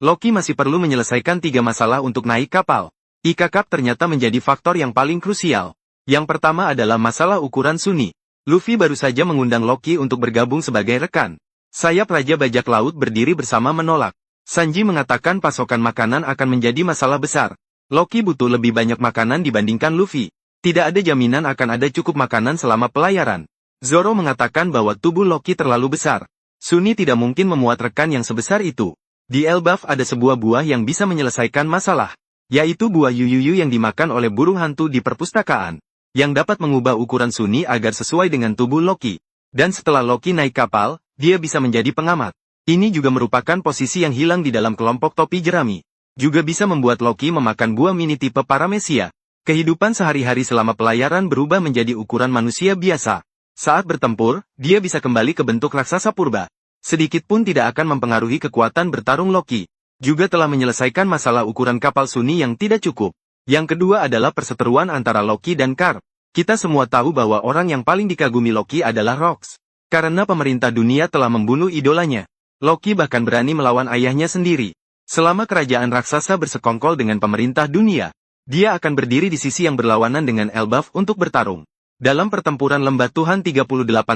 Loki masih perlu menyelesaikan 3 masalah untuk naik kapal. Ika Cup ternyata menjadi faktor yang paling krusial. Yang pertama adalah masalah ukuran Sunny. Luffy baru saja mengundang Loki untuk bergabung sebagai rekan. Sayap Raja Bajak Laut berdiri bersama menolak. Sanji mengatakan pasokan makanan akan menjadi masalah besar. Loki butuh lebih banyak makanan dibandingkan Luffy. Tidak ada jaminan akan ada cukup makanan selama pelayaran. Zoro mengatakan bahwa tubuh Loki terlalu besar. Sunny tidak mungkin memuat rekan yang sebesar itu. Di Elbaf ada sebuah buah yang bisa menyelesaikan masalah, yaitu buah Yuyuyu yang dimakan oleh burung hantu di perpustakaan, yang dapat mengubah ukuran Sunny agar sesuai dengan tubuh Loki. Dan setelah Loki naik kapal, dia bisa menjadi pengamat. Ini juga merupakan posisi yang hilang di dalam kelompok topi jerami. Juga bisa membuat Loki memakan buah mini tipe Paramecia. Kehidupan sehari-hari selama pelayaran berubah menjadi ukuran manusia biasa. Saat bertempur, dia bisa kembali ke bentuk raksasa purba. Sedikit pun tidak akan mempengaruhi kekuatan bertarung Loki. Juga telah menyelesaikan masalah ukuran kapal Sunny yang tidak cukup. Yang kedua adalah perseteruan antara Loki dan Garp. Kita semua tahu bahwa orang yang paling dikagumi Loki adalah Rox. Karena pemerintah dunia telah membunuh idolanya. Loki bahkan berani melawan ayahnya sendiri. Selama kerajaan raksasa bersekongkol dengan pemerintah dunia, dia akan berdiri di sisi yang berlawanan dengan Elbaf untuk bertarung. Dalam pertempuran Lembah Tuhan 38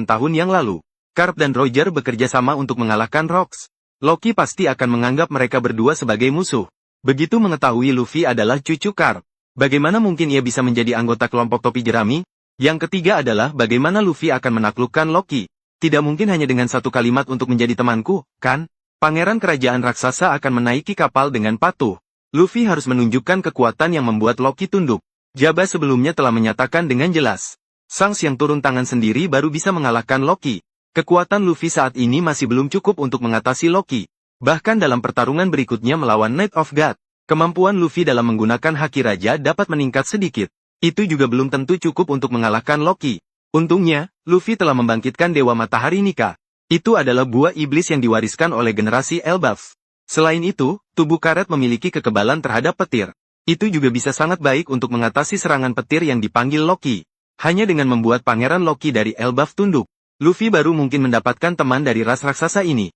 tahun yang lalu, Garp dan Roger bekerja sama untuk mengalahkan Rox. Loki pasti akan menganggap mereka berdua sebagai musuh. Begitu mengetahui Luffy adalah cucu Garp, bagaimana mungkin ia bisa menjadi anggota kelompok topi jerami? Yang ketiga adalah bagaimana Luffy akan menaklukkan Loki. Tidak mungkin hanya dengan satu kalimat untuk menjadi temanku, kan? Pangeran kerajaan raksasa akan menaiki kapal dengan patuh. Luffy harus menunjukkan kekuatan yang membuat Loki tunduk. Jabba sebelumnya telah menyatakan dengan jelas. Shanks yang turun tangan sendiri baru bisa mengalahkan Loki. Kekuatan Luffy saat ini masih belum cukup untuk mengatasi Loki. Bahkan dalam pertarungan berikutnya melawan Knight of God, kemampuan Luffy dalam menggunakan Haki Raja dapat meningkat sedikit. Itu juga belum tentu cukup untuk mengalahkan Loki. Untungnya, Luffy telah membangkitkan Dewa Matahari Nika. Itu adalah buah iblis yang diwariskan oleh generasi Elbaf. Selain itu, tubuh karet memiliki kekebalan terhadap petir. Itu juga bisa sangat baik untuk mengatasi serangan petir yang dipanggil Loki. Hanya dengan membuat Pangeran Loki dari Elbaf tunduk, Luffy baru mungkin mendapatkan teman dari ras raksasa ini.